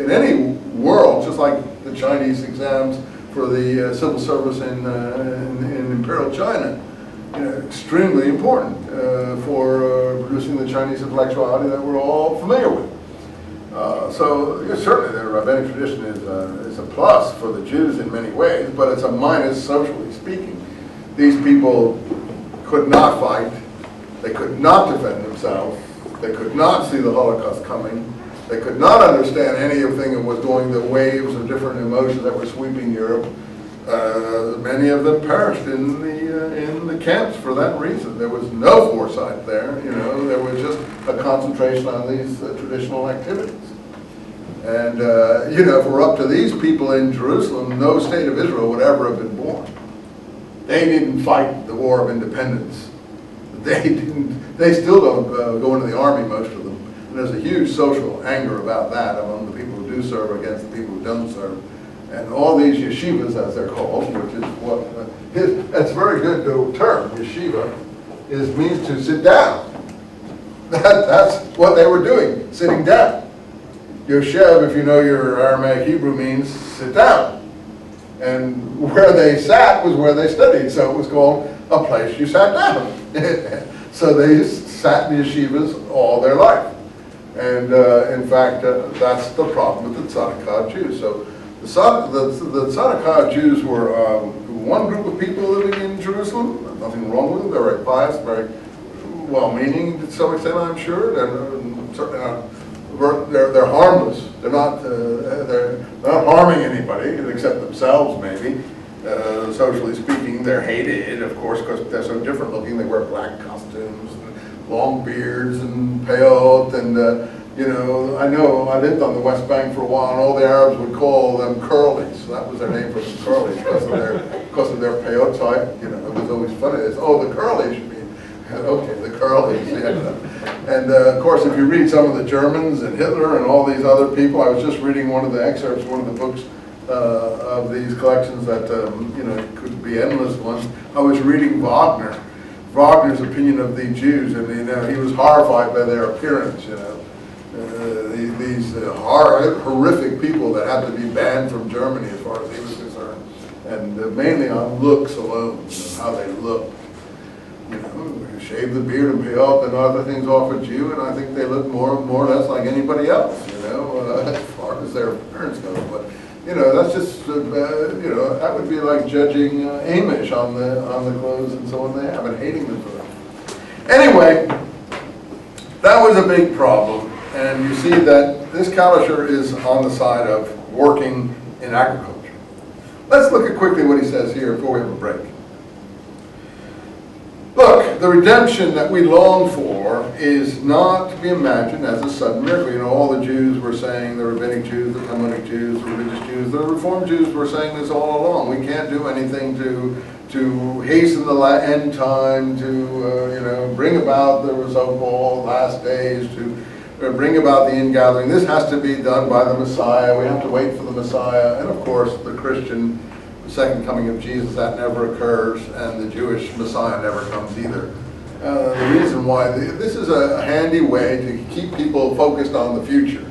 in any world, just like the Chinese exams for the civil service in Imperial China, extremely important for producing the Chinese intellectuality that we're all familiar with. So certainly the rabbinic tradition is a plus for the Jews in many ways, but it's a minus socially speaking. These people could not fight, they could not defend themselves, they could not see the Holocaust coming, they could not understand anything that was going, the waves of different emotions that were sweeping Europe. Many of them perished in the camps for that reason. There was no foresight there, there was just a concentration on these traditional activities. And, if we're up to these people in Jerusalem, no state of Israel would ever have been born. They didn't fight the War of Independence. They still don't go into the army, most of them. And there's a huge social anger about that among the people who do serve against the people who don't serve. And all these yeshivas, as they're called, which is what, that's a very good term, yeshiva, means to sit down. That's what they were doing, sitting down. Yoshev, if you know your Aramaic Hebrew, means sit down. And where they sat was where they studied, so it was called a place you sat down. So they sat in yeshivas all their life. And in fact, that's the problem with the Tzadikah Jews. So the Tzadikah Jews were one group of people living in Jerusalem. Nothing wrong with them. They're very pious, very well-meaning to some extent, I'm sure. They're certainly not. They're harmless. They're not harming anybody except themselves, maybe. Socially speaking, they're hated, of course, because they're so different looking. They wear black costumes, and long beards, and peot, and I know I lived on the West Bank for a while, and all the Arabs would call them curlies. That was their name for them, curlies, because of their peot type. It was always funny. It's, the curlies should be. Okay, the curlies, yeah. And of course, if you read some of the Germans and Hitler and all these other people, I was just reading one of the excerpts, one of the books of these collections that, could be endless ones. I was reading Wagner's opinion of the Jews, and he was horrified by their appearance, these horrific people that had to be banned from Germany as far as he was concerned, and mainly on looks alone, how they looked. Shave the beard and peot and other things off a Jew, and I think they look more or less like anybody else, as far as their appearance goes. But that's just that would be like judging Amish on the clothes and so on they have, and hating them for that. Anyway, that was a big problem, and you see that this Kalisher is on the side of working in agriculture. Let's look at quickly what he says here before we have a break. Look, the redemption that we long for is not to be imagined as a sudden miracle. All the Jews were saying, the rabbinic Jews, the Talmudic Jews, the religious Jews, the Reformed Jews were saying this all along. We can't do anything to hasten the end time, to bring about the so-called last days, to bring about the ingathering. This has to be done by the Messiah. We have to wait for the Messiah. And of course, the Christian second coming of Jesus, that never occurs, and the Jewish Messiah never comes either. The reason why, this is a handy way to keep people focused on the future.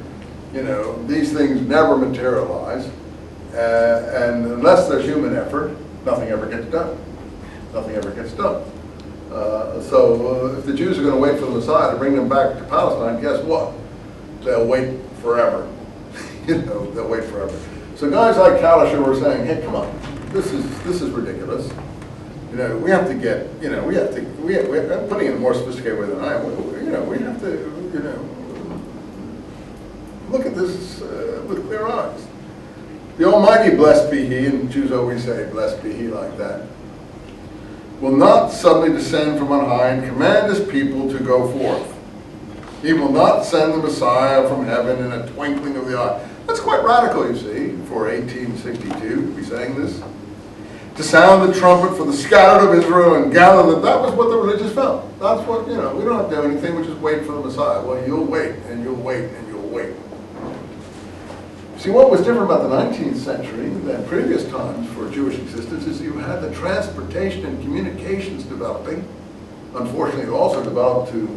These things never materialize, and unless there's human effort, nothing ever gets done. Nothing ever gets done. So if the Jews are going to wait for the Messiah to bring them back to Palestine, guess what? They'll wait forever. They'll wait forever. So guys like Kalisher were saying, hey, come on, this is ridiculous. We have to get, I'm putting it in a more sophisticated way than I am. We have to, look at this with clear eyes. The Almighty, blessed be He, and Jews always say, blessed be He like that, will not suddenly descend from on high and command His people to go forth. He will not send the Messiah from heaven in a twinkling of the eye. That's quite radical, you see, for 1862 to be saying this. To sound the trumpet for the scattered of Israel and gather them. That was what the religious felt. That's what, we don't have to do anything, we just wait for the Messiah. Well, you'll wait, and you'll wait, and you'll wait. See, what was different about the 19th century than previous times for Jewish existence is you had the transportation and communications developing. Unfortunately, it also developed to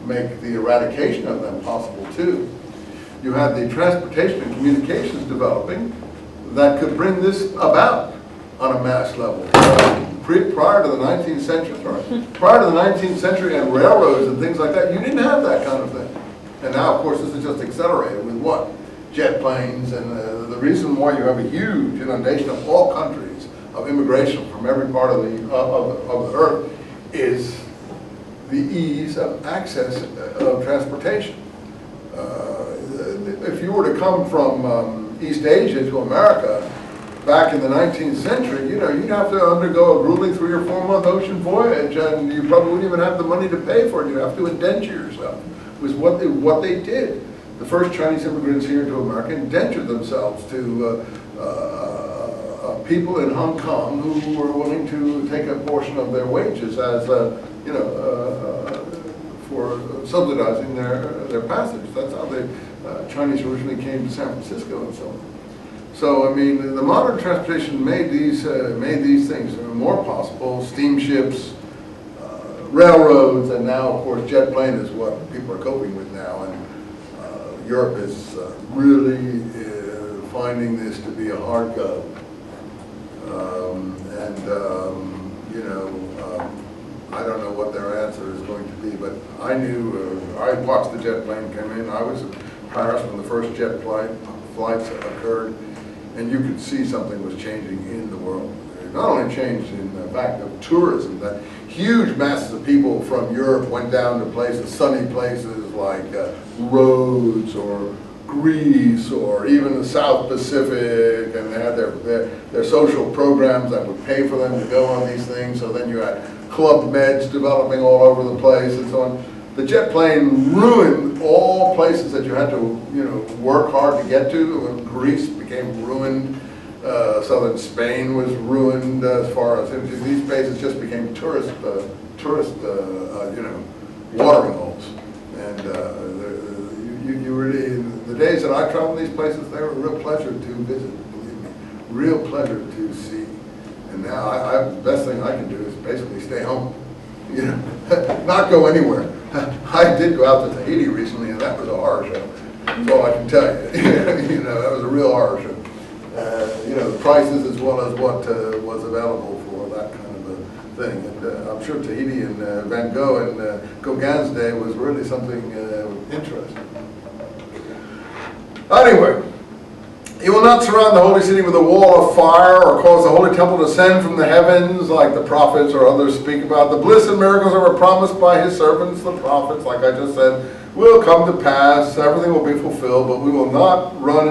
make the eradication of them possible, too. you had the transportation and communications developing that could bring this about on a mass level. Prior to the 19th century, and railroads and things like that, you didn't have that kind of thing. And now, of course, this is just accelerated with what? Jet planes, and the reason why you have a huge inundation of all countries of immigration from every part of the earth is the ease of access of transportation. If you were to come from East Asia to America back in the 19th century, you know, you'd have to undergo a grueling 3 or 4 month ocean voyage, and you probably wouldn't even have the money to pay for it. You'd have to indenture yourself. It was what they did. The first Chinese immigrants here to America indentured themselves to people in Hong Kong who were willing to take a portion of their wages as, you know, for subsidizing their passage. That's how the Chinese originally came to San Francisco and so on. So, I mean, the modern transportation made these things more possible. Steamships, railroads, and now, of course, jet plane is what people are coping with now. And Europe is really finding this to be a hard go. You know, I don't know what their answer is going to be, but I knew, I watched the jet plane come in. I was in Paris when the first jet flights occurred, and you could see something was changing in the world. It not only changed in the fact of tourism, that huge masses of people from Europe went down to places, sunny places like Rhodes or Greece or even the South Pacific, and they had their social programs that would pay for them to go on these things. So then you had Club Meds developing all over the place and so on. The jet plane ruined all places that you had to, you know, work hard to get to. Greece became ruined. Southern Spain was ruined as far as these places just became tourist, you know, watering holes. And you really, the days that I traveled these places, they were a real pleasure to visit. Believe me, real pleasure to see. And now, the best thing I can do is basically stay home. You know, not go anywhere. I did go out to Tahiti recently, and that was a horror show. That's all I can tell you. You know, that was a real horror show. You know, the prices as well as what was available for that kind of a thing. And I'm sure Tahiti and Van Gogh and Gauguin's day was really something interesting. Anyway, he will not surround the holy city with a wall of fire or cause the holy temple to descend from the heavens like the prophets or others speak about. The bliss and miracles that were promised by his servants, the prophets, like I just said, will come to pass. Everything will be fulfilled, but we will not run